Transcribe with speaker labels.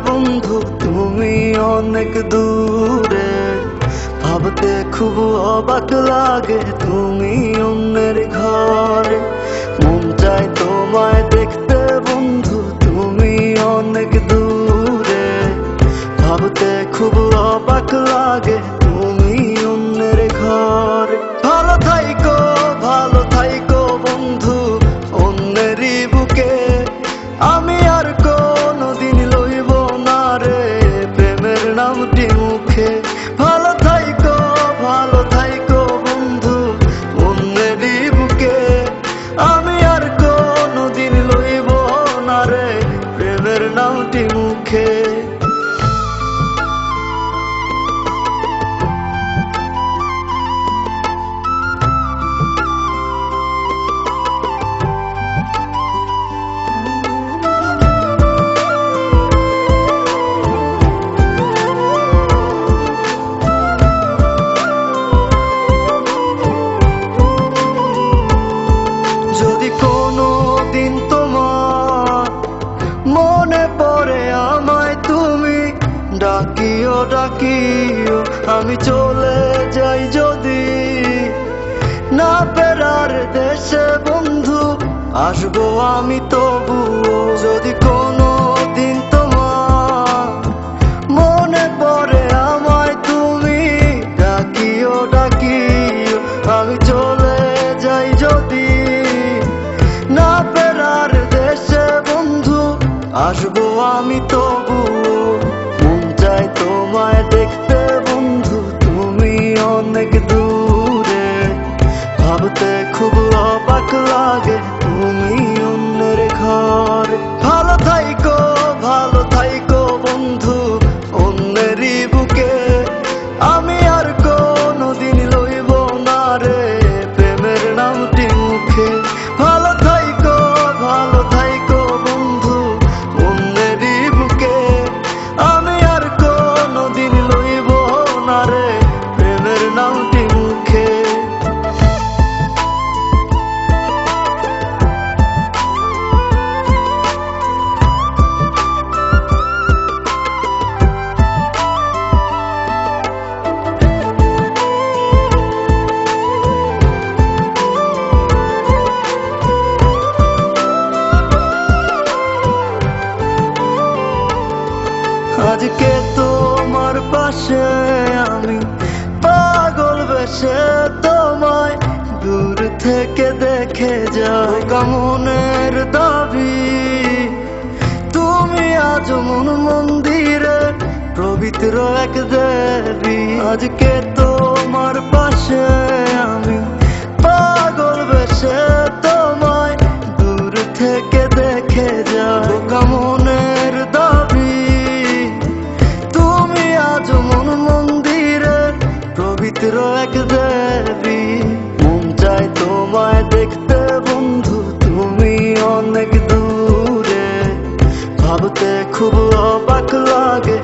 Speaker 1: বন্ধু তুমি অনেক দূরে, ভাবতে খুব অবাক লাগে তুমি অন্যের ঘরে। মন চায় তোমায় দেখতে বন্ধু তুমি অনেক দূরে, ভাবতে খুব অবাক লাগে তুমি অন্যের ঘরে। ভালো থাইকো বন্ধু অন্যেরই বুকে, আমি আর কোনদিন লইব না রে প্রেমের নামটি মুখে। ভালো থাইকো বন্ধু অন্যেরই বুকে, আমি আর কোনদিন লইব না রে প্রেমের নামটি মুখে। যদি কোনো দিন তোমার মনে পড়ে আমায় তুমি ডাকিও, আমি চলে যাই যদি না ফেরার দেশে বন্ধু, আসবো আমি তবুও। যদি কোনো দিন তোমার মনে পড়ে আমায় তুমি ডাকিও, আমি চলে যাই যদি না ফেরার দেশে বন্ধু, আসবো আমি তবুও। মন চায় তোমায় দেখতে বন্ধু তুমি অনেক দূরে, ভাবতে খুব অবাক লাগে তুমি অন্যের ঘরে। ভালো থাইকো বন্ধু অন্যেরই বুকে, আমি আর কোনদিন লইব না রে প্রেমের নামটি মুখে। ভালো থাইকো বন্ধু অন্যেরই বুকে, আমি আর কোনদিন লইব না রে প্রেমের নামটি মুখে। আজকে তোমার পাশে আমি পাগল বেশে তোমায় দূর থেকে দেখে যাই। মনের দাবি তুমি আজ মন মন্দিরে পবিত্র এক দেবী। আজকে তোমার পাশে আমি পাগল বেশে তোমায় দূর থেকে দেখে যাই। মনের দাবি তুমি আজ মন মন্দিরে পবিত্র এক দেবী। মন চায় তোমায় দেখতে বন্ধু তুমি অনেক দূরে, ভাবতে খুব অবাক লাগে